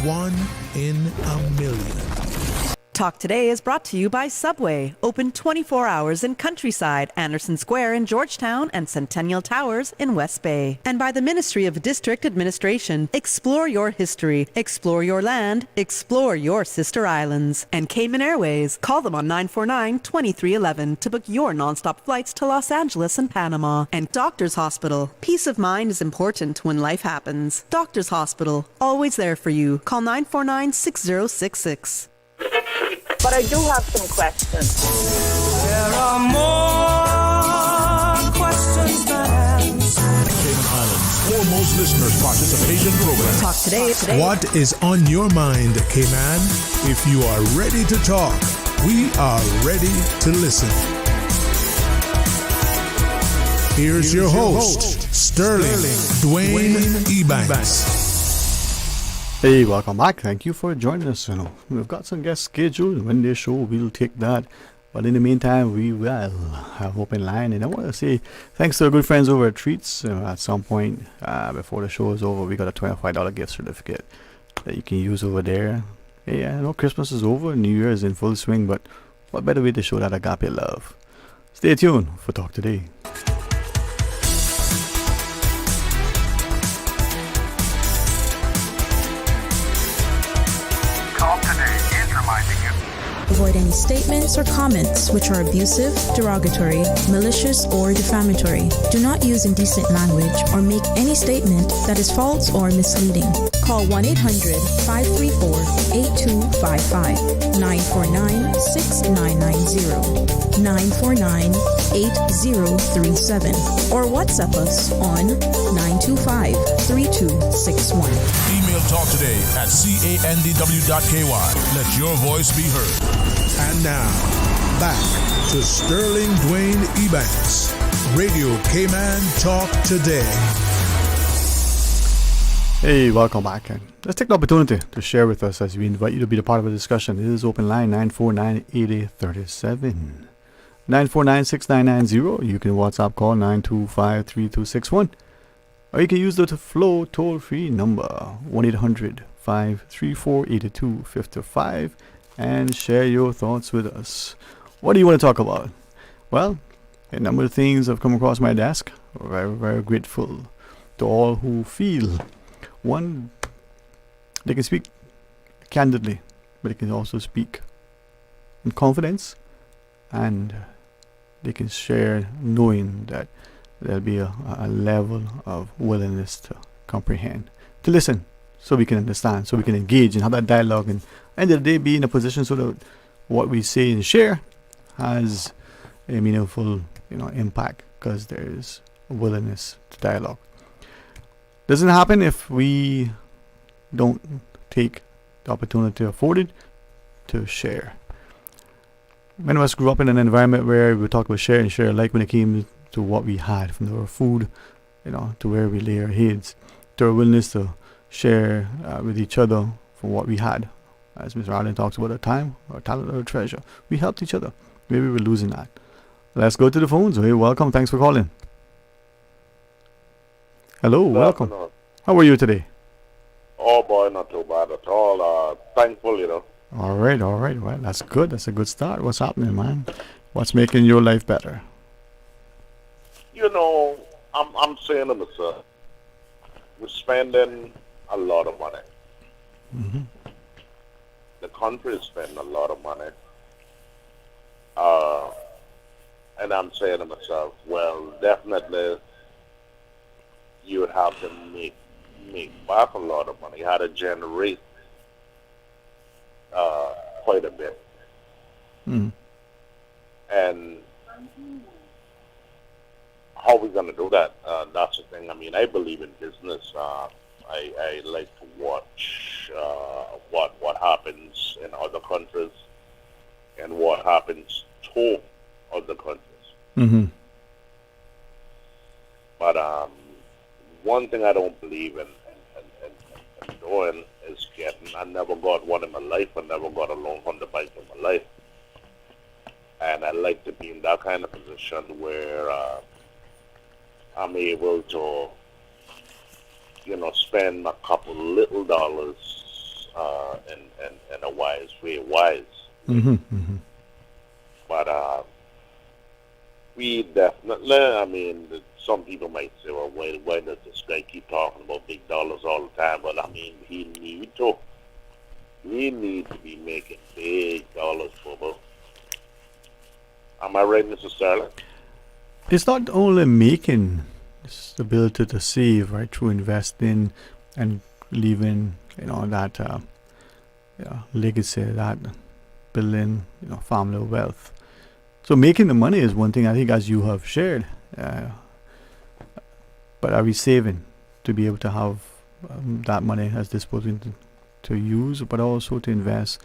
One in a million. Talk Today is brought to you by Subway, open 24 hours in Countryside, Anderson Square in Georgetown, and Centennial Towers in West Bay. And by the Ministry of District Administration. Explore your history, explore your land, explore your sister islands. And Cayman Airways. Call them on 949-2311 to book your nonstop flights to Los Angeles and Panama. And Doctors Hospital. Peace of mind is important when life happens. Doctors Hospital, always there for you. Call 949-6066. But I do have some questions. There are more questions than answers. Cayman Islands' foremost listeners participation program. Talk Today. What is on your mind, Cayman? If you are ready to talk, we are ready to listen. Here's your host, Sterling Dwayne Ebanks. Hey, welcome back. Thank you for joining us. We've got some guests scheduled. When they show, we'll take that. But in the meantime, we will have open line. And I want to say thanks to our good friends over at Treats. At some point before the show is over, we got a $25 gift certificate that you can use over there. Hey, I know Christmas is over, New Year is in full swing, but what better way to show that agape love? Stay tuned for Talk Today. Avoid any statements or comments which are abusive, derogatory, malicious, or defamatory. Do not use indecent language or make any statement that is false or misleading. Call 1-800-534-8255, 949-6990, 949-8037, or WhatsApp us on 925-3261. Email Talk Today at candw.ky. Let your voice be heard. And now, back to Sterling Dwayne Ebanks, Radio Cayman Talk Today. Hey, welcome back. And let's take the opportunity to share with us as we invite you to be a part of the discussion. This is open line 949-8037. 949-6990. You can WhatsApp call 925-3261. Or you can use the Flow toll-free number 1-800-534-8255 and share your thoughts with us. What do you want to talk about? Well, a number of things have come across my desk. Very, very grateful to all who feel. One, they can speak candidly, but they can also speak in confidence, and they can share knowing that there'll be a level of willingness to comprehend, to listen, so we can understand, so we can engage and have that dialogue, and end of the day be in a position so that what we say and share has a meaningful impact, because there is a willingness to dialogue. Doesn't happen if we don't take the opportunity afforded to share. Many of us grew up in an environment where we talked about share and share alike when it came to what we had, from our food, to where we lay our heads, to our willingness to share with each other from what we had. As Mr. Allen talks about, our time, our talent, our treasure. We helped each other. Maybe we're losing that. Let's go to the phones. Hey, welcome. Thanks for calling. Hello, welcome. How are you today? Oh boy, not too bad at all. Thankful, All right. Well, that's good. That's a good start. What's happening, man? What's making your life better? I'm saying to myself, we're spending a lot of money. Mm-hmm. The country is spending a lot of money. And I'm saying to myself, well, definitely you would have to make back a lot of money. You had to generate quite a bit. Mm. And how are we going to do that? That's the thing. I mean, I believe in business. I like to watch what happens in other countries and what happens to other countries. Mm-hmm. But one thing I don't believe in doing is getting. I never got one in my life. I never got a loan on the bike in my life. And I like to be in that kind of position where I'm able to, spend a couple little dollars in a wise way, But we definitely, I mean, some people might say, well, why does this guy keep talking about big dollars all the time? But I mean, he need to. We need to be making big dollars, Bobo. Am I right, Mr. Sterling? It's not only making, it's the ability to save, right, through investing and leaving, that legacy, that building, family wealth. So making the money is one thing, I think, as you have shared. But are we saving to be able to have that money as disposable to use, but also to invest?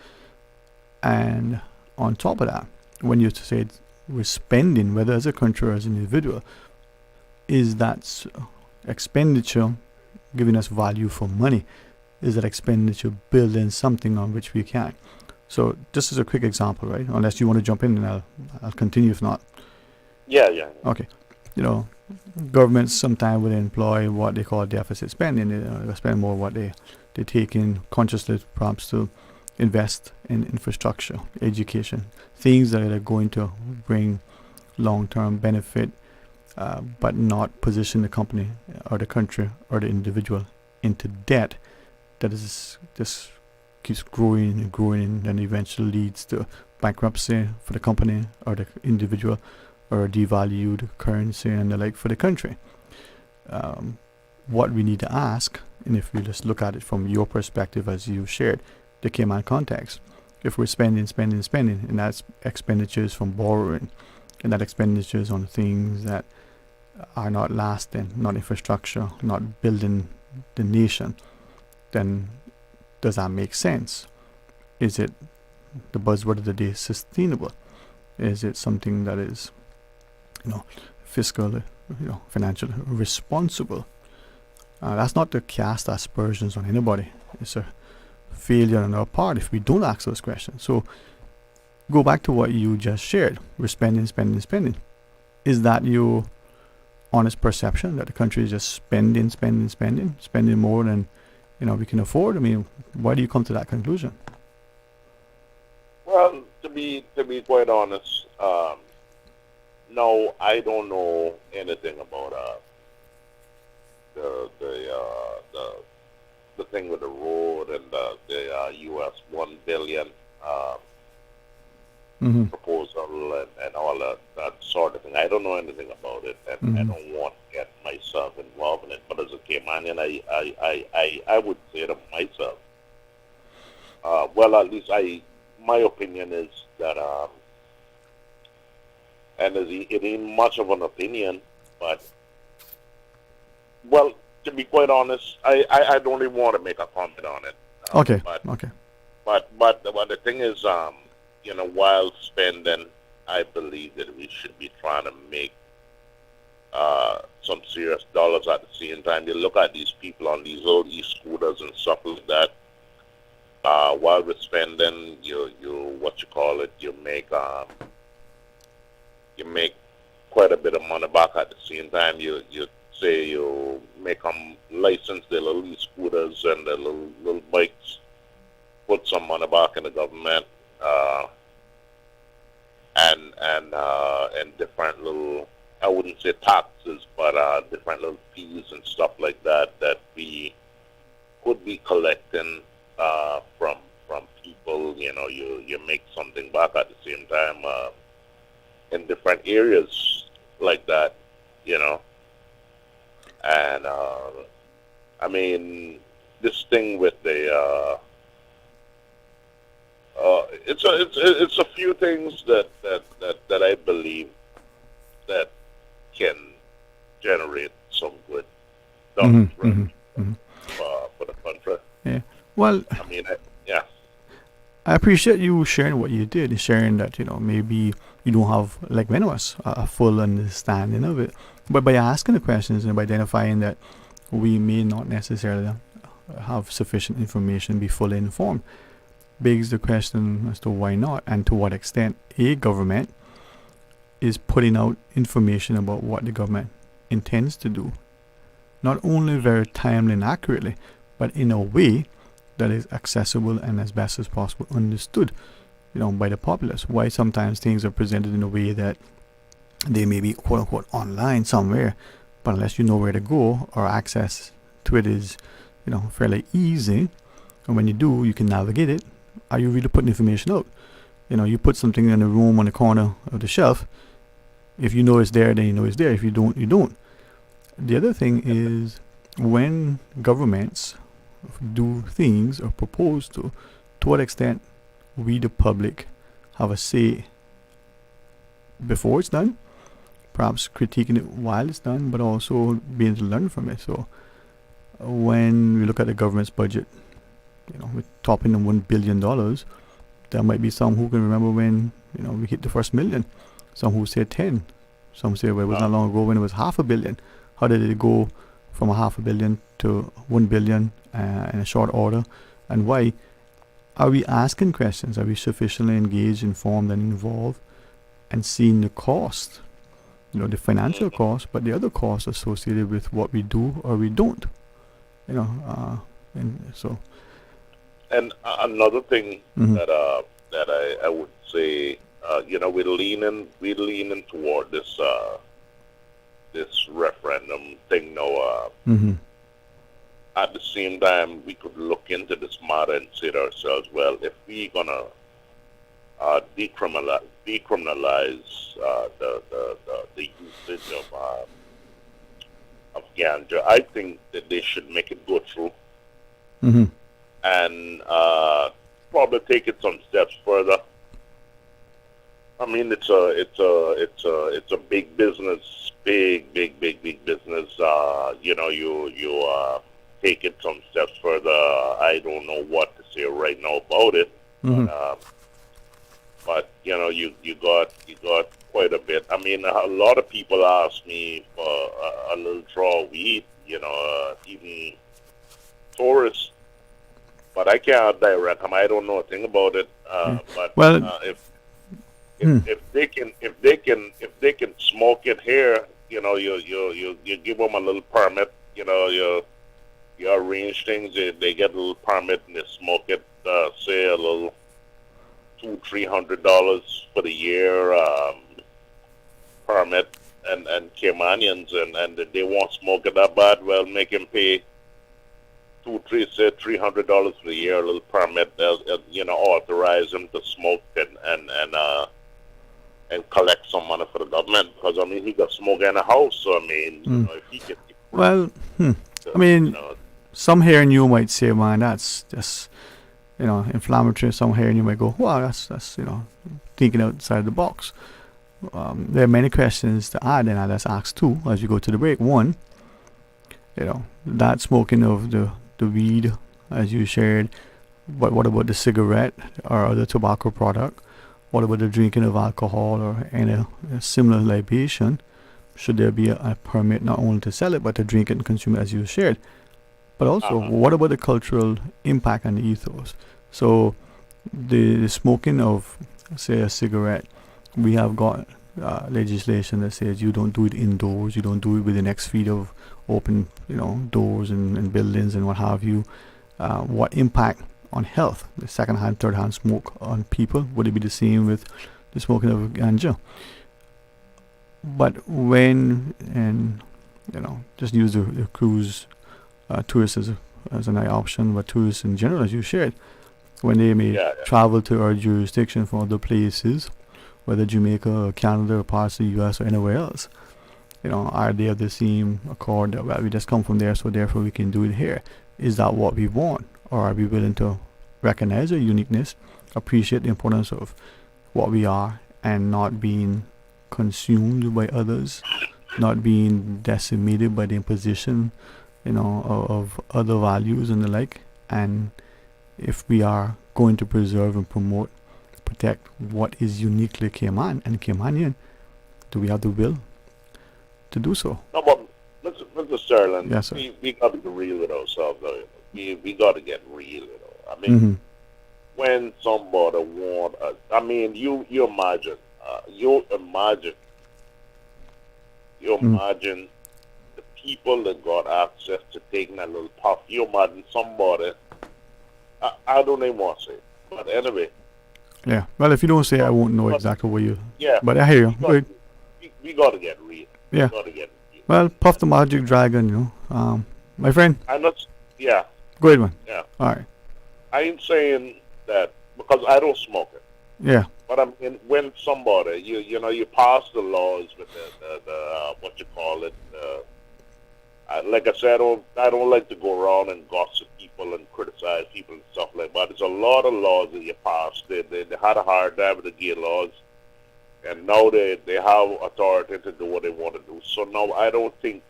And on top of that, when you say we're spending, whether as a country or as an individual, is that expenditure giving us value for money? Is that expenditure building something on which we can? So just as a quick example, right? Unless you want to jump in, and I'll continue if not. Yeah. Okay. Governments sometimes will employ what they call deficit spending. They spend more what they take in consciously, perhaps, to invest in infrastructure, education, things that are going to bring long-term benefit, but not position the company or the country or the individual into debt that is just keeps growing and growing, and eventually leads to bankruptcy for the company or the individual, or a devalued currency and the like for the country. What we need to ask, and if we just look at it from your perspective as you shared, the Cayman context, if we're spending, and that's expenditures from borrowing, and that expenditures on things that are not lasting, not infrastructure, not building the nation, then does that make sense? Is it, the buzzword of the day, sustainable? Is it something that is, fiscally, financially responsible? That's not to cast aspersions on anybody. It's a failure on our part if we don't ask those questions. So go back to what you just shared. We're spending. Is that your honest perception that the country is just spending more than we can afford? I mean, why do you come to that conclusion? Well, to be quite honest, no, I don't know anything about the thing with the road and the U.S. $1 billion proposal and all that sort of thing. I don't know anything about it, and I don't want to get myself involved in it. But as a Caymanian, I would say to myself, well, at least my opinion is that, and it ain't much of an opinion, but, well, to be quite honest, I don't even want to make a comment on it. Okay. But the thing is, while spending, I believe that we should be trying to make some serious dollars at the same time. You look at these people on these old e-scooters and stuff like that. While we're spending, you make quite a bit of money back at the same time. You say you make them license their little e-scooters and their little bikes, put some money back in the government, and different little, I wouldn't say taxes, but different little fees and stuff like that we could be collecting from people. You make something back at the same time in different areas like that, and I mean, this thing with the it's a few things that I believe that can generate some good dollars for the country. Yeah. Well, I mean, I appreciate you sharing what you did, sharing that, maybe you don't have, like many of us, a full understanding of it. But by asking the questions and by identifying that we may not necessarily have sufficient information, be fully informed, begs the question as to why not, and to what extent a government is putting out information about what the government intends to do, not only very timely and accurately, but in a way that is accessible and as best as possible understood, by the populace. Why sometimes things are presented in a way that they may be quote unquote online somewhere, but unless you know where to go or access to it is, fairly easy, and when you do, you can navigate it. Are you really putting information out? You put something in a room on the corner of the shelf. If you know it's there, then you know it's there. If you don't, you don't. The other thing is when governments do things or propose to what extent we, the public, have a say before it's done, perhaps critiquing it while it's done, but also being able to learn from it. So when we look at the government's budget, with topping them $1 billion, there might be some who can remember when, we hit the first million. Some who say 10. Some say, well, it was not long ago when it was $500 million. How did it go from $500 million to $1 billion in a short order? And why? Are we asking questions? Are we sufficiently engaged, informed, and involved, and seeing the cost? The financial cost, but the other costs associated with what we do or we don't. And so. And another thing that I would say, we're leaning toward this this referendum thing now. At the same time, we could look into this matter and say to ourselves, well, if we're gonna decriminalize the usage of ganja, I think that they should make it go through. And probably take it some steps further. I mean, it's a big business, big business. You take it some steps further. I don't know what to say right now about it, but you got quite a bit. I mean, a lot of people ask me for a little draw of weed. Even tourists. But I can't direct them. I don't know a thing about it. If they can smoke it here, you give them a little permit. You arrange things. They get a little permit and they smoke it. Say a little $200-300 for the year permit, and Caymanians and they won't smoke it that bad. Well, make them pay $300 for the year, a little permit. They'll authorize them to smoke and collect some money for the government, because I mean he got smoke in the house. So I mean, if he gets I mean, some hearing you might say, man, that's just inflammatory. Some hearing you might go, wow, that's thinking outside the box. There are many questions to add, and let's ask two as you go to the break. One, that smoking of the weed, as you shared, but what about the cigarette or other tobacco product? What about the drinking of alcohol or any similar libation? Should there be a permit not only to sell it, but to drink it and consume it, as you shared? But also, what about the cultural impact on the ethos? So the smoking of, say, a cigarette, we have got legislation that says you don't do it indoors, you don't do it within X feet of open, doors and buildings and what have you. What impact on health, the second-hand, third-hand smoke on people? Would it be the same with the smoking of ganja? But when, and just use the cruise tourists as an option, but tourists in general, as you shared, when they may travel to our jurisdiction from other places, whether Jamaica or Canada or parts of the US or anywhere else, are they of the same accord that, well, we just come from there, so therefore we can do it here? Is that what we want? Or are we willing to recognize our uniqueness, appreciate the importance of what we are, and not being consumed by others, not being decimated by the imposition, of other values and the like? And if we are going to preserve and promote, protect what is uniquely Cayman and Caymanian, do we have the will to do so? No, but Mr. Sterling, yes, sir. We got to be real with ourselves, though. We got to get real, I mean, when somebody want us, I mean, you imagine the people that got access to taking a little puff. You imagine somebody I don't even want to say. But anyway. Yeah. Well, if you don't say, I won't know exactly what you. Yeah. But I hear you. We got to get real. Yeah. We got to get real. Well, Puff the Magic Dragon, you know. My friend. I'm not. Yeah. Go ahead, man. Yeah. All right. I ain't saying that because I don't smoke it. Yeah. But I mean, when somebody, you know, you pass the laws with the what you call it. Like I said, I don't like to go around and gossip people and criticize people and stuff like that. There's a lot of laws that you pass. They had a hard time with the gay laws, and now they have authority to do what they want to do. So now I don't think,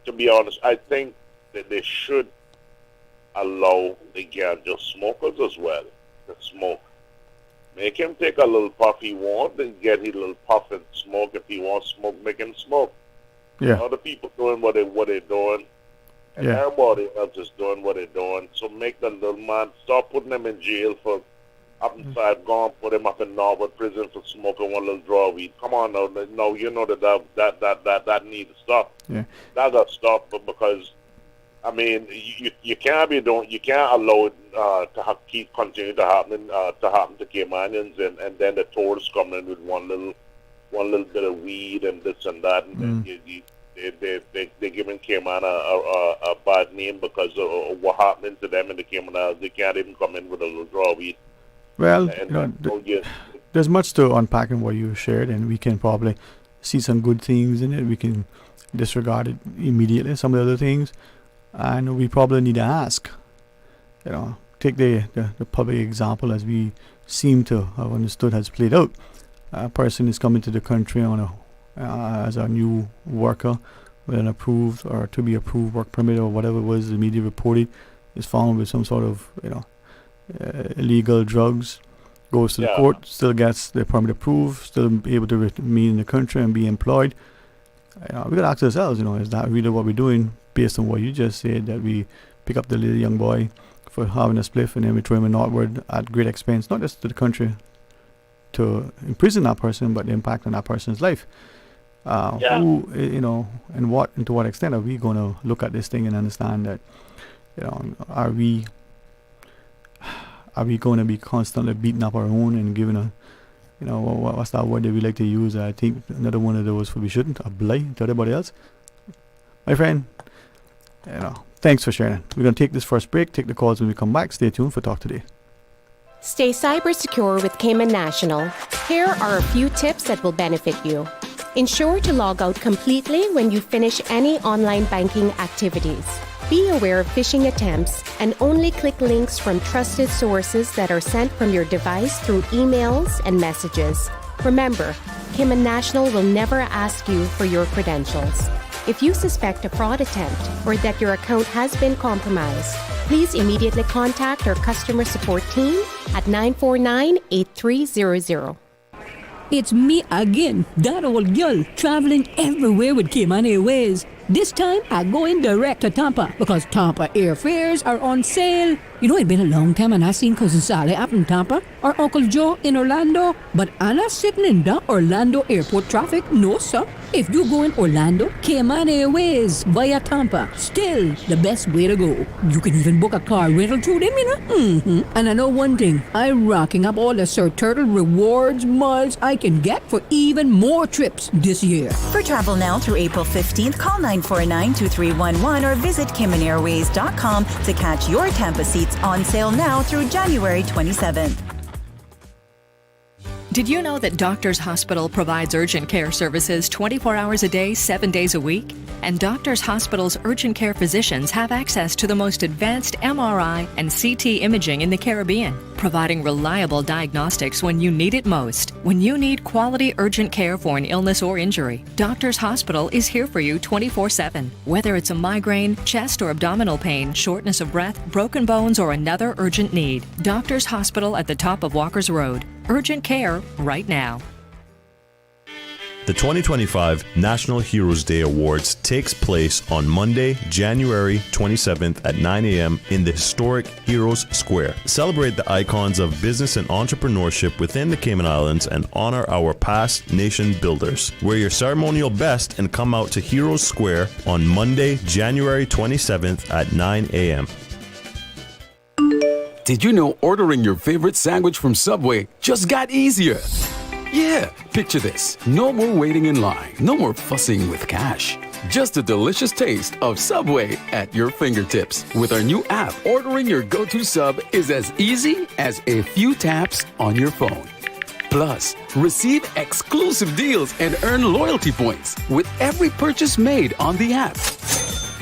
to be honest, I think that they should allow the gay just smokers as well to smoke. Make him take a little puff he wants, then get his little puff and smoke. If he wants smoke, make him smoke. Yeah. Other people doing what they're doing, and everybody else is doing what they're doing. So make the little man, stop putting them in jail for up inside, go and put him up in Norwood prison for smoking one little draw of weed. Come on now, no, you know that needs to stop. Yeah. That got to stop, but because I mean, you can't be doing, you can't allow it to keep continue to happen to Caymanians, and then the tourists come in with one little bit of weed and this and that, and then they're giving Cayman a bad name because of what happened to them in the Cayman Islands. They can't even come in with a little draw of weed. Well, there's much to unpack in what you shared, and we can probably see some good things in it. We can disregard it immediately, some of the other things, and we probably need to ask, take the public example as we seem to have understood has played out. A person is coming to the country on as a new worker with an approved or to be approved work permit or whatever it was the media reported, is found with some sort of illegal drugs, goes to the court, still gets the permit approved, still be able to remain in the country and be employed. We got to ask ourselves, is that really what we're doing based on what you just said, that we pick up the little young boy for having a spliff and then we throw him northward at great expense, not just to the country, to imprison that person, but the impact on that person's life. Who, and to what extent are we going to look at this thing and understand that, are we going to be constantly beating up our own and giving what's that word that we like to use? I think another one of those we shouldn't, a blight to everybody else. My friend, thanks for sharing. We're going to take this first break, take the calls when we come back. Stay tuned for Talk Today. Stay cyber secure with Cayman National. Here are a few tips that will benefit you. Ensure to log out completely when you finish any online banking activities. Be aware of phishing attempts and only click links from trusted sources that are sent from your device through emails and messages. Remember, Cayman National will never ask you for your credentials. If you suspect a fraud attempt or that your account has been compromised, please immediately contact our customer support team at 949-8300. It's me again, that old girl, traveling everywhere with Cayman Airways. This time, I go in direct to Tampa because Tampa airfares are on sale. It's been a long time and I seen Cousin Sally up in Tampa or Uncle Joe in Orlando, but I'm not sitting in the Orlando airport traffic, no sir. If you go in Orlando, Cayman Airways via Tampa, still the best way to go. You can even book a car rental through them, And I know one thing, I'm racking up all the Sir Turtle rewards miles I can get for even more trips this year. For travel now through April 15th, call 949-2311 or visit CaymanAirways.com to catch your Tampa seats on sale now through January 27th. Did you know that Doctors Hospital provides urgent care services 24 hours a day, 7 days a week? And Doctors Hospital's urgent care physicians have access to the most advanced MRI and CT imaging in the Caribbean, providing reliable diagnostics when you need it most. When you need quality urgent care for an illness or injury, Doctors Hospital is here for you 24/7. Whether it's a migraine, chest or abdominal pain, shortness of breath, broken bones, or another urgent need, Doctors Hospital at the top of Walker's Road. Urgent care right now. The 2025 National Heroes Day Awards takes place on Monday, January 27th at 9 a.m. in the historic Heroes Square. Celebrate the icons of business and entrepreneurship within the Cayman Islands and honor our past nation builders. Wear your ceremonial best and come out to Heroes Square on Monday, January 27th at 9 a.m. Did you know ordering your favorite sandwich from Subway just got easier? Yeah, picture this. No more waiting in line. No more fussing with cash. Just a delicious taste of Subway at your fingertips. With our new app, ordering your go-to sub is as easy as a few taps on your phone. Plus, receive exclusive deals and earn loyalty points with every purchase made on the app.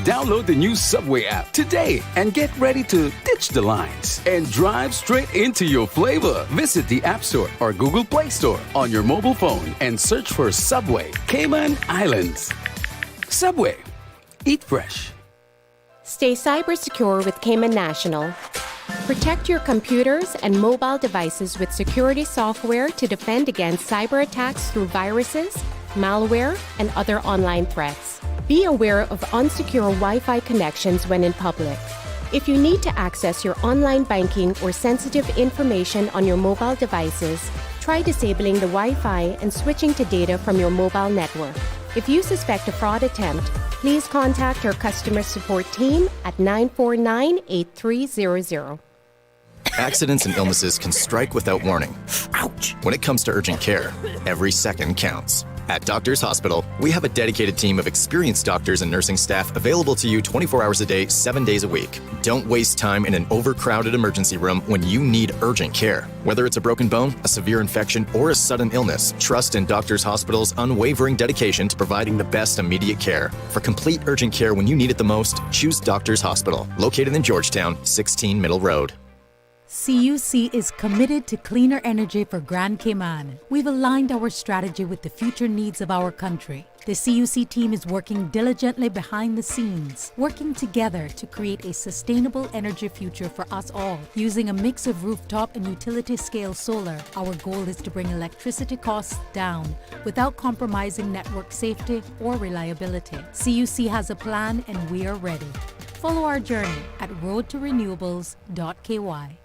Download the new Subway app today and get ready to ditch the lines and drive straight into your flavor. Visit the App Store or Google Play Store on your mobile phone and search for Subway Cayman Islands. Subway. Eat fresh. Stay cyber secure with Cayman National. Protect your computers and mobile devices with security software to defend against cyber attacks through viruses, malware, and other online threats. Be aware of unsecure Wi-Fi connections when in public. If you need to access your online banking or sensitive information on your mobile devices, try disabling the Wi-Fi and switching to data from your mobile network. If you suspect a fraud attempt, please contact our customer support team at 949-8300. Accidents and illnesses can strike without warning. Ouch! When it comes to urgent care, every second counts. At Doctors Hospital, we have a dedicated team of experienced doctors and nursing staff available to you 24 hours a day, 7 days a week. Don't waste time in an overcrowded emergency room when you need urgent care. Whether it's a broken bone, a severe infection, or a sudden illness, trust in Doctors Hospital's unwavering dedication to providing the best immediate care. For complete urgent care when you need it the most, choose Doctors Hospital, located in Georgetown, 16 Middle Road. CUC is committed to cleaner energy for Grand Cayman. We've aligned our strategy with the future needs of our country. The CUC team is working diligently behind the scenes, working together to create a sustainable energy future for us all. Using a mix of rooftop and utility-scale solar, our goal is to bring electricity costs down without compromising network safety or reliability. CUC has a plan and we are ready. Follow our journey at roadtorenewables.ky.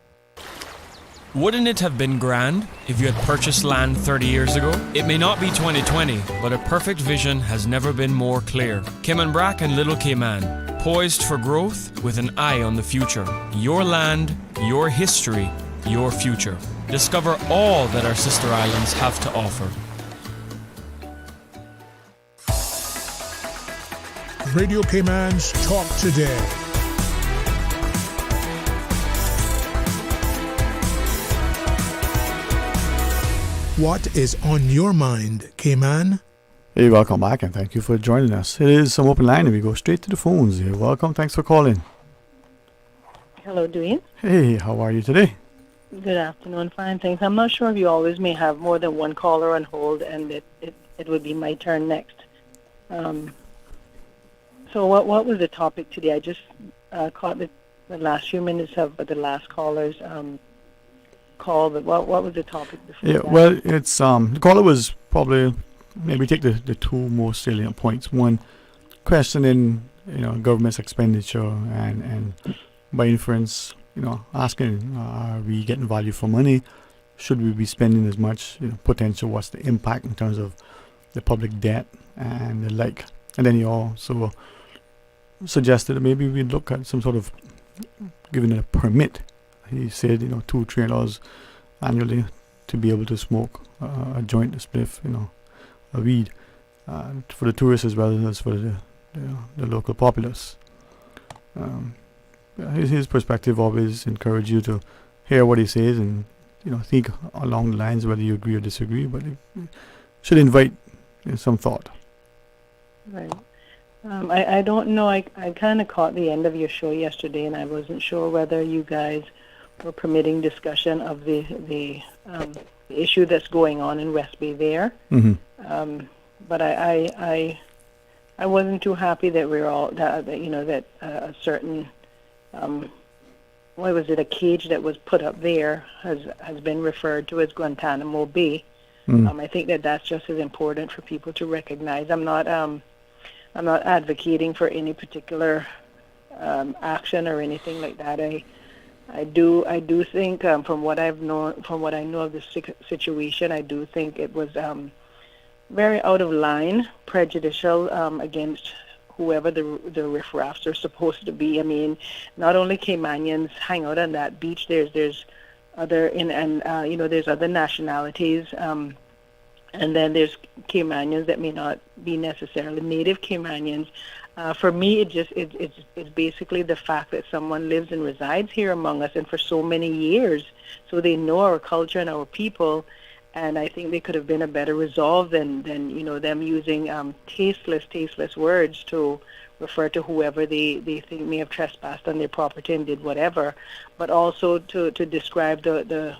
Wouldn't it have been grand if you had purchased land 30 years ago? It may not be 2020, but a perfect vision has never been more clear. Cayman Brac and Little Cayman, poised for growth with an eye on the future. Your land, your history, your future. Discover all that our sister islands have to offer. Radio Cayman's Talk Today. What is on your mind, Cayman? Hey, welcome back and thank you for joining us. It is some open line and we go straight to the phones. You're welcome. Thanks for calling. Hello, Dwayne. Hey, how are you today? Good afternoon. Fine, thanks. I'm not sure if you always may have more than one caller on hold, and it would be my turn next. So what was the topic today? I just caught the last few minutes of the last caller's call, but what was the topic before that? Well, it's the caller was probably, maybe take the two most salient points. One, questioning government's expenditure and by inference, asking, are we getting value for money? Should we be spending as much? Potential, what's the impact in terms of the public debt and the like? And then he also suggested that maybe we'd look at some sort of giving it a permit. He said, $2 trillion annually to be able to smoke a joint, a spliff, a weed, for the tourists as well as for the local populace. His perspective always encourages you to hear what he says and think along the lines whether you agree or disagree, but it should invite some thought. Right. I don't know. I kind of caught the end of your show yesterday, and I wasn't sure whether you guys were permitting discussion of the issue that's going on in West Bay there. Mm-hmm. But I wasn't too happy that we're all that a certain what was it, a cage that was put up there has been referred to as Guantanamo Bay. I think that's just as important for people to recognize. I'm not advocating for any particular action or anything like that. I do think from what I know of the situation, I do think it was very out of line, prejudicial against whoever the riffraffs are supposed to be. I mean, not only Caymanians hang out on that beach. There's other there's other nationalities. And then there's Caymanians that may not be necessarily native Caymanians. For me, it's basically the fact that someone lives and resides here among us, and for so many years, so they know our culture and our people. And I think they could have been a better resolve than them using tasteless words to refer to whoever they think may have trespassed on their property and did whatever, but also to describe the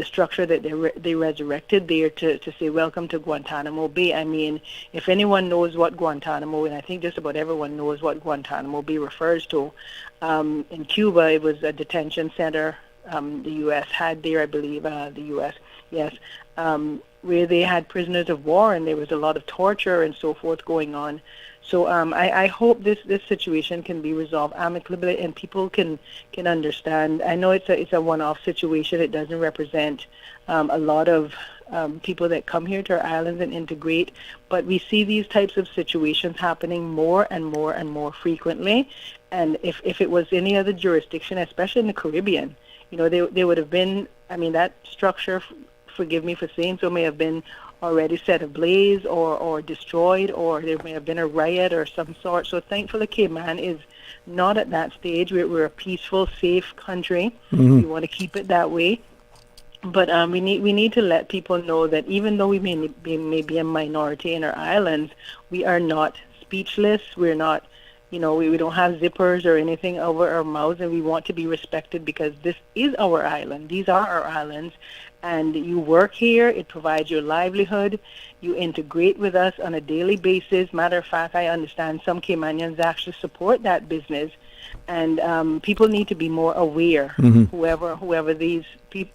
structure that they resurrected there to say welcome to Guantanamo Bay. I mean, if anyone knows what Guantanamo, and I think just about everyone knows what Guantanamo Bay refers to, in Cuba it was a detention center the U.S. had there, I believe, the U.S., yes, where they had prisoners of war, and there was a lot of torture and so forth going on. So I hope this situation can be resolved amicably and people can understand. I know it's a one-off situation. It doesn't represent a lot of people that come here to our islands and integrate, but we see these types of situations happening more and more and more frequently. And if it was any other jurisdiction, especially in the Caribbean, they would have been, I mean, that structure, forgive me for saying so, may have been already set ablaze or destroyed, or there may have been a riot or some sort. So thankfully Cayman is not at that stage. We're a peaceful, safe country. We want to keep it that way. But we need to let people know that even though we may be a minority in our islands, we are not speechless. We're not, we don't have zippers or anything over our mouths, and we want to be respected because this is our island. These are our islands. And you work here, it provides your livelihood, you integrate with us on a daily basis. Matter of fact, I understand some Caymanians actually support that business, and people need to be more aware. Whoever these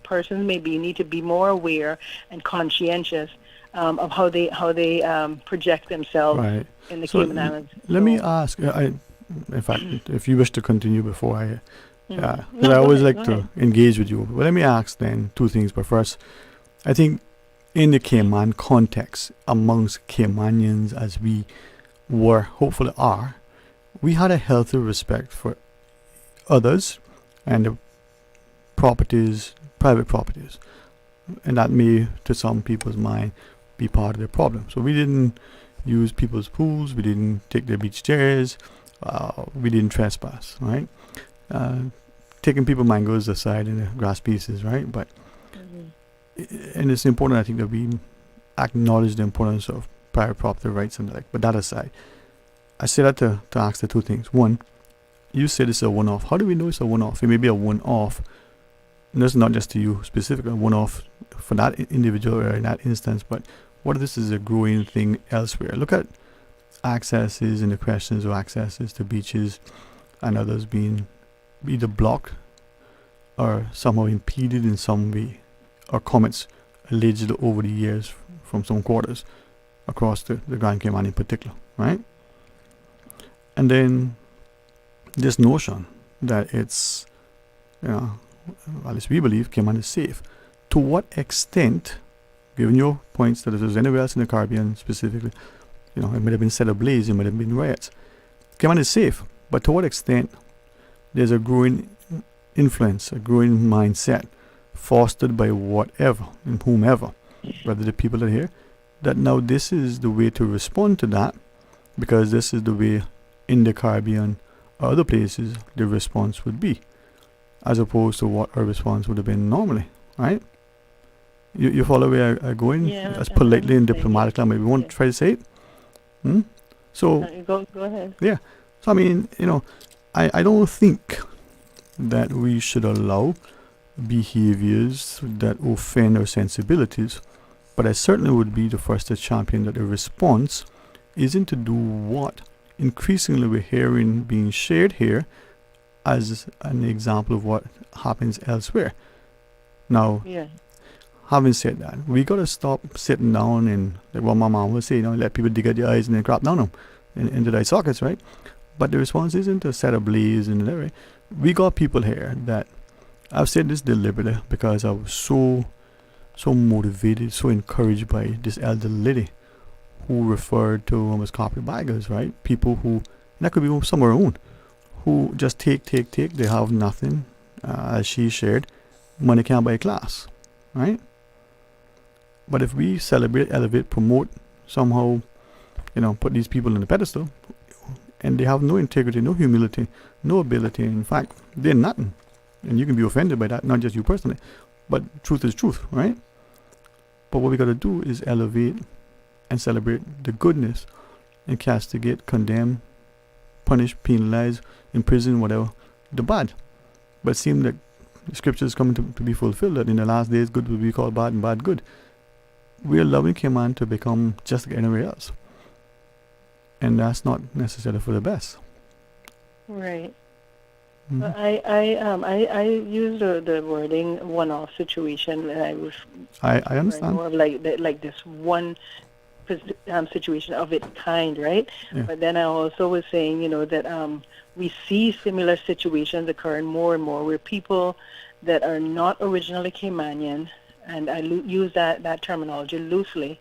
persons may be, need to be more aware and conscientious of how they project themselves in the Cayman Islands. Let me ask, in fact, if you wish to continue before I... because I always like to engage with you. But let me ask then two things. But first, I think in the Cayman context, amongst Caymanians as we were, hopefully are, we had a healthy respect for others and the properties, private properties. And that may, to some people's mind, be part of the problem. So we didn't use people's pools, we didn't take their beach chairs, we didn't trespass, right? Taking people mangoes aside in the grass pieces, right? But and it's important, I think, that we acknowledge the importance of private property rights and the like. But that aside, I say that to ask the two things. One, you said it's a one-off. How do we know it's a one-off? It may be a one-off. And that's not just to you specifically, a one-off for that individual or in that instance. But what if this is a growing thing elsewhere? Look at accesses and the questions of accesses to beaches and others being either blocked or somehow impeded in some way, or comments alleged over the years from some quarters across the Grand Cayman in particular, right? And then this notion that it's, at least we believe Cayman is safe. To what extent, given your points that if there's anywhere else in the Caribbean specifically, it might have been set ablaze, it might have been riots. Cayman is safe, but to what extent there's a growing influence, a growing mindset fostered by whatever and whomever, whether the people that are here, that now this is the way to respond to that, because this is the way in the Caribbean or other places the response would be, as opposed to what our response would have been normally, right? You follow where I'm going? As politely and diplomatically, maybe we won't try to say it. So go ahead. Yeah. So I mean, I don't think that we should allow behaviors that offend our sensibilities, but I certainly would be the first to champion that the response isn't to do what increasingly we're hearing being shared here as an example of what happens elsewhere. Now, having said that, we got to stop sitting down and, like what my mom would say, let people dig at your eyes and then crap down them into their sockets, right? But the response isn't to set ablaze and that, right? We got people here that, I've said this deliberately because I was so motivated, so encouraged by this elder lady who referred to them as carpetbaggers, right? People who, that could be some of our own, who just take, they have nothing, as she shared, money can't buy a class, right? But if we celebrate, elevate, promote, somehow, put these people on the pedestal, and they have no integrity, no humility, no ability, in fact, they're nothing. And you can be offended by that, not just you personally, but truth is truth, right? But what we got to do is elevate and celebrate the goodness and castigate, condemn, punish, penalize, imprison, whatever, the bad. But it seems that the scripture is coming to be fulfilled, that in the last days good will be called bad and bad good. We are loving Cayman to become just like anywhere else. And that's not necessarily for the best. Right. Mhm. I use the wording one-off situation, and I was I understand. more of like this one situation of its kind, right? Yeah. But then I also was saying, that we see similar situations occurring more and more where people that are not originally Caymanian, and I use that terminology loosely,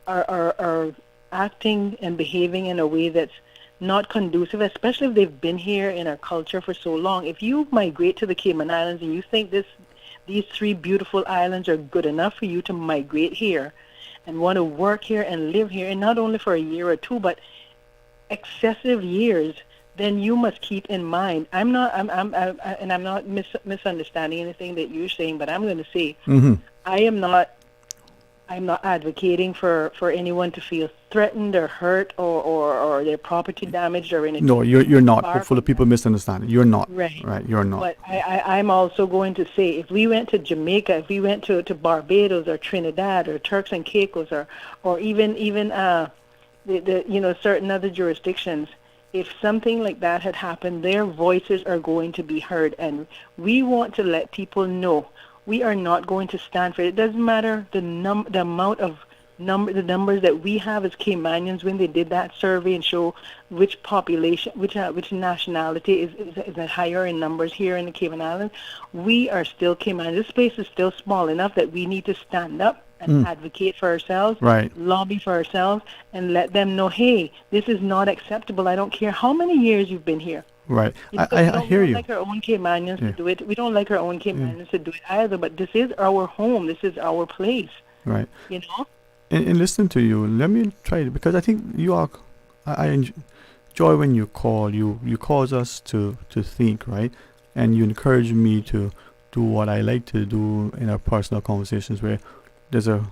are acting and behaving in a way that's not conducive, especially if they've been here in our culture for so long. If you migrate to the Cayman Islands and you think these 3 beautiful islands are good enough for you to migrate here and want to work here and live here, and not only for a year or 2, but excessive years, then you must keep in mind. I'm not misunderstanding anything that you're saying, but I'm going to say I'm not advocating for anyone to feel threatened or hurt or their property damaged or anything. No, you're not. Hopefully people misunderstand. You're not. Right. You're not. But I'm also going to say, if we went to Jamaica, if we went to Barbados or Trinidad or Turks and Caicos or even the certain other jurisdictions, if something like that had happened, their voices are going to be heard, and we want to let people know we are not going to stand for it. It doesn't matter the amount of the numbers that we have as Caymanians when they did that survey and show which population, which nationality is higher in numbers here in the Cayman Islands. We are still Cayman. This space is still small enough that we need to stand up and advocate for ourselves, lobby for ourselves, and let them know, hey, this is not acceptable. I don't care how many years you've been here. Right. I hear you. We don't you. like our own Caymanians to do it. We don't like our own Caymanians to do it either, but this is our home. This is our place. Right. And listen to you. Let me try it, because I think you are. I enjoy when you call. You cause us to think, right? And you encourage me to do what I like to do in our personal conversations, where there's a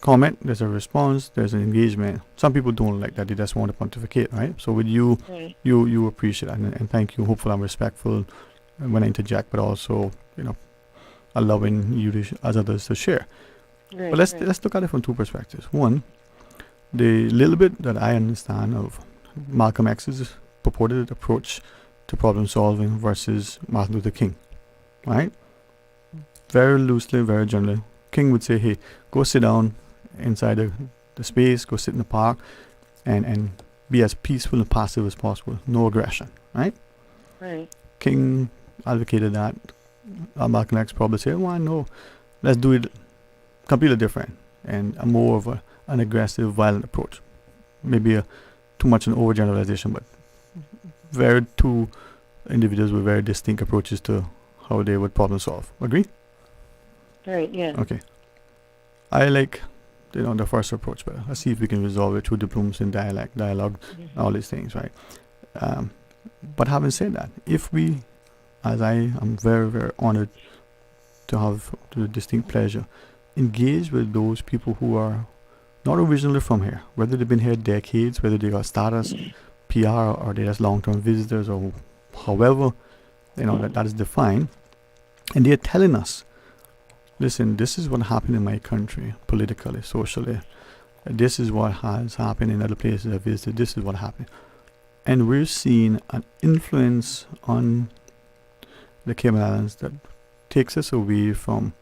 comment, there's a response, there's an engagement. Some people don't like that. They just want to pontificate, right? So with you, you appreciate that, and thank you. Hopefully I'm respectful when I interject, but also, allowing you as others to share. But let's look at it from 2 perspectives. One, the little bit that I understand of Malcolm X's purported approach to problem solving versus Martin Luther King, right? Very loosely, very generally, King would say, hey, go sit down inside the space, go sit in the park, and be as peaceful and passive as possible. No aggression, right? Right. King advocated that. Malcolm X probably said, well, no, let's do it completely different and more of an aggressive, violent approach. Maybe too much an overgeneralization, but very 2 individuals with very distinct approaches to how they would problem solve. Agree? Right, yeah. Okay. I like, the first approach better. Let's see if we can resolve it through diplomacy and dialogue, all these things, right? But having said that, if we, as I am very, very honored to have the distinct pleasure, engage with those people who are not originally from here, whether they've been here decades, whether they got status, PR, or they're just long-term visitors, or however, that is defined, and they're telling us, listen, this is what happened in my country, politically, socially. This is what has happened in other places I visited. This is what happened. And we're seeing an influence on the Cayman Islands that takes us away from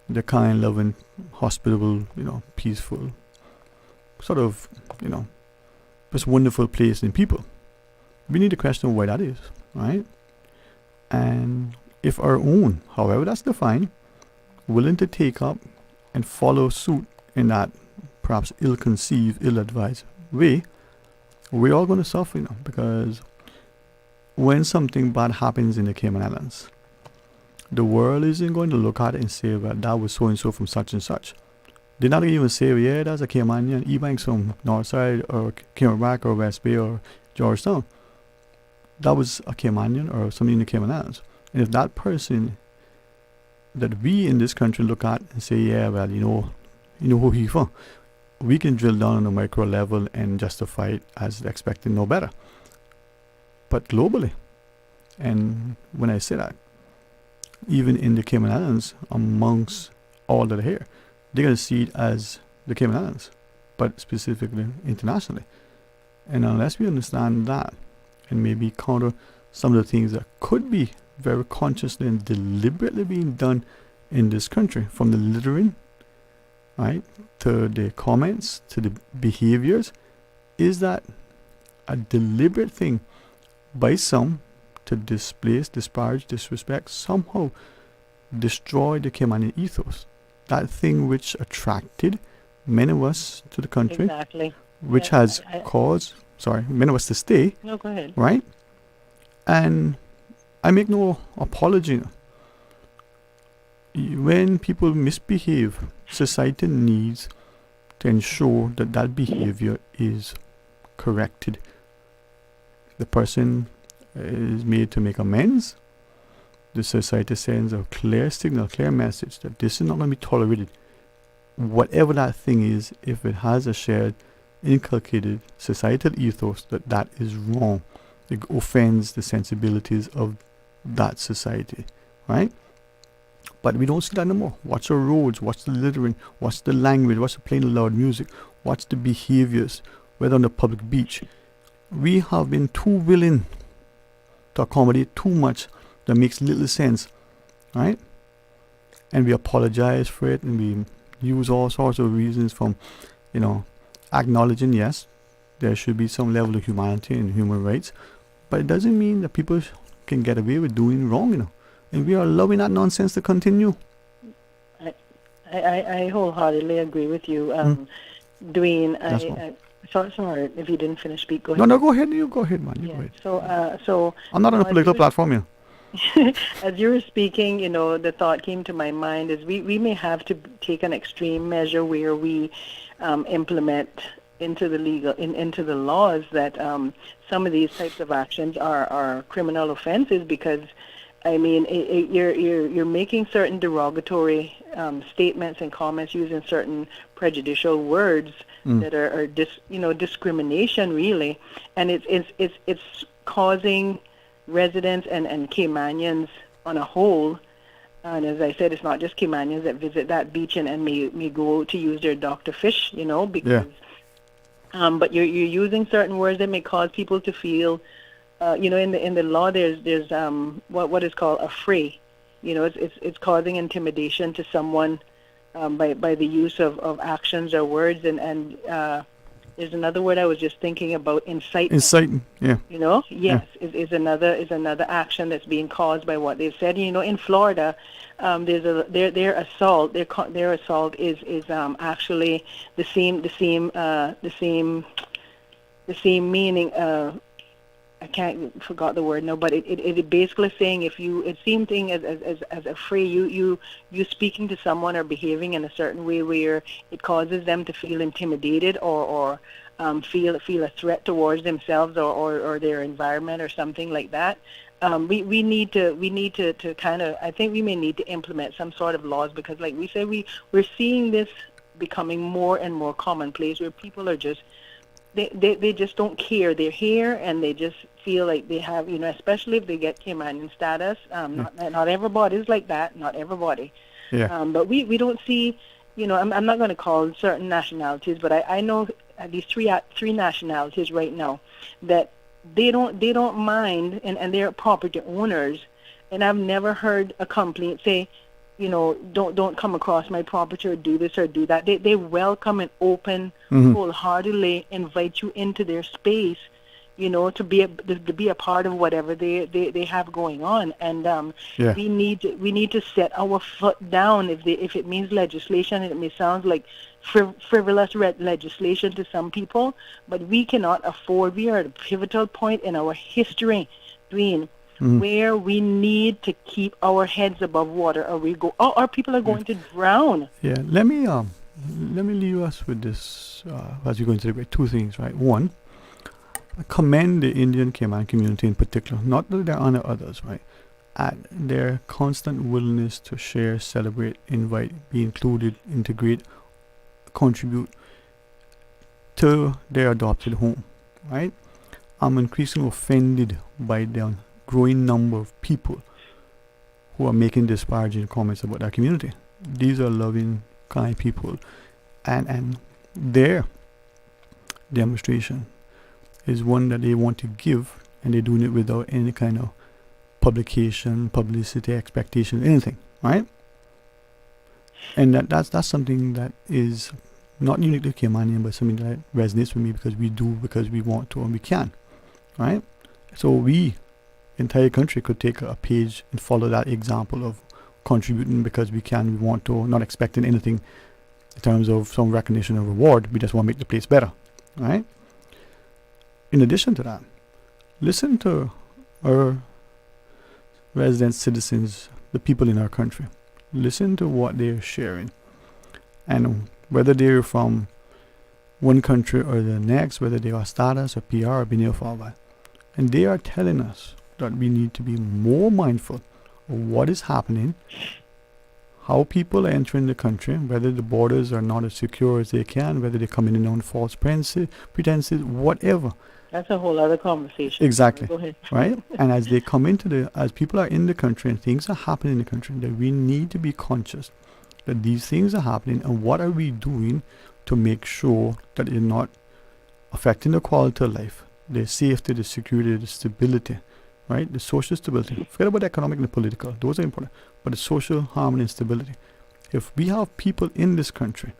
the kind, loving, hospitable, peaceful, sort of, this wonderful place in people. We need to question why that is, right? And if our own, however that's defined, willing to take up and follow suit in that perhaps ill-conceived, ill-advised way, we're all going to suffer, because when something bad happens in the Cayman Islands, the world isn't going to look at it and say, well, that was so-and-so from such and such. They're not even say, yeah, that's a Caymanian, Ebanks from Northside or Cayman Brac or West Bay or Georgetown. That was a Caymanian or somebody in the Cayman Islands. And if that person that we in this country look at and say, yeah, well, you know who he from, we can drill down on a micro level and justify it as expecting no better. But globally, and when I say that, even in the Cayman Islands, amongst all that are here, they're going to see it as the Cayman Islands, but specifically internationally. And unless we understand that and maybe counter some of the things that could be very consciously and deliberately being done in this country, from the littering, right, to the comments, to the behaviors, is that a deliberate thing by some to displace, disparage, disrespect, somehow destroy the Caymanian ethos. That thing which attracted many of us to the country, Exactly. which Yeah, has caused, many of us to stay, No, go ahead. right? And I make no apology. When people misbehave, society needs to ensure that that behavior is corrected. The person is made to make amends. The society sends a clear signal, clear message that this is not going to be tolerated. Whatever that thing is, if it has a shared, inculcated societal ethos, that is wrong. It offends the sensibilities of that society, right? But we don't see that no more. Watch our roads, watch the littering, watch the language, watch the playing loud music, watch the behaviors, whether on the public beach. We have been too willing to accommodate too much that makes little sense, right? And we apologize for it, and we use all sorts of reasons from, acknowledging, yes, there should be some level of humanity and human rights, but it doesn't mean that people can get away with doing wrong, and we are allowing that nonsense to continue. I wholeheartedly agree with you, Dwayne. Sorry, if you didn't finish, speak. Go ahead. No, go ahead. You go ahead, man. You go ahead. So I'm not on a political platform here. As you were speaking, the thought came to my mind is we may have to take an extreme measure where we implement into the laws that some of these types of actions are criminal offenses, because you're making certain derogatory statements and comments using certain prejudicial words that are discrimination, really, and it's causing residents and Caymanians on a whole, and as I said, it's not just Caymanians that visit that beach and may go to use their dock to fish, because but you're using certain words that may cause people to feel, in the law there's what is called a fray. It's causing intimidation to someone by the use of actions or words, and there's another word I was just thinking about, incitement. Inciting, yeah. Yes, is another action that's being caused by what they've said. In Florida, their assault is actually the same meaning. I forgot the word now, but it basically saying it's same thing as a fray. You speaking to someone or behaving in a certain way where it causes them to feel intimidated or feel a threat towards themselves or their environment or something like that. We need to kind of, I think we may need to implement some sort of laws, because like we say, we're seeing this becoming more and more commonplace, where people are just they just don't care. They're here and they just feel like they have, especially if they get Caymanian status. Not everybody's like that, not everybody. Yeah. But we don't see, I'm not going to call certain nationalities, but I know at least three nationalities right now that they don't mind, and they're property owners, and I've never heard a complaint say, don't come across my property or do this or do that. They welcome and open, wholeheartedly invite you into their space, to be a part of whatever they have going on. And we need to set our foot down. If it means legislation, it may sound like frivolous legislation to some people, but we cannot afford. We are at a pivotal point in our history, Dwayne, where we need to keep our heads above water, or our people are going to drown. Yeah, let me leave us with this as we go into the break. Two things, right? One, I commend the Indian Cayman community in particular, not that there aren't others, right? At their constant willingness to share, celebrate, invite, be included, integrate, contribute to their adopted home, right? I'm increasingly offended by the growing number of people who are making disparaging comments about our community. These are loving, kind people, and their demonstration is one that they want to give, and they're doing it without any kind of publication, publicity, expectation, anything, right? And that's something that is not unique to Caymanian, but something that resonates with me because we want to, and we can, right? So we, entire country, could take a page and follow that example of contributing because we can, we want to, not expecting anything in terms of some recognition or reward. We just want to make the place better, right? In addition to that, listen to our resident citizens, the people in our country. Listen to what they're sharing, and whether they're from one country or the next, whether they are status or PR or been here for a while, and they are telling us that we need to be more mindful of what is happening, how people are entering the country, whether the borders are not as secure as they can, whether they're coming in on false pretenses, whatever. That's a whole other conversation. Exactly. Go ahead. Right? And as they come as people are in the country and things are happening in the country, that we need to be conscious that these things are happening, and what are we doing to make sure that it's not affecting the quality of life, the safety, the security, the stability, right? The social stability. Forget about the economic and the political. Those are important. But the social harmony and stability. If we have people in this country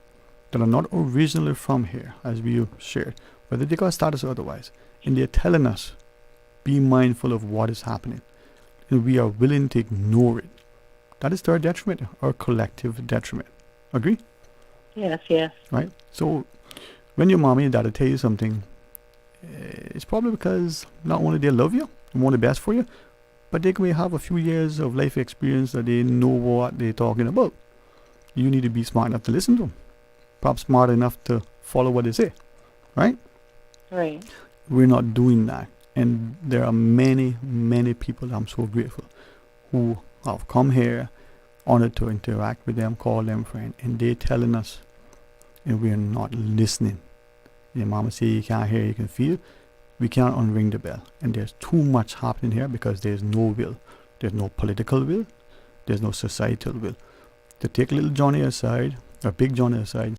that are not originally from here, as we shared, whether they got status or otherwise, and they're telling us, be mindful of what is happening, and we are willing to ignore it, that is to our detriment, our collective detriment. Agree? Yes. Right? So when your mommy and daddy tell you something, it's probably because not only they love you and want the best for you, but they may have a few years of life experience that they know what they're talking about. You need to be smart enough to listen to them, perhaps smart enough to follow what they say, right? Right. We're not doing that, and there are many, many people, I'm so grateful, who have come here, honored to interact with them, call them friend, and they're telling us, and we're not listening. Your mama say you can't hear, you can feel. We can't unring the bell, and there's too much happening here because there's no will. There's no political will. There's no societal will. To take little Johnny aside, or big Johnny aside,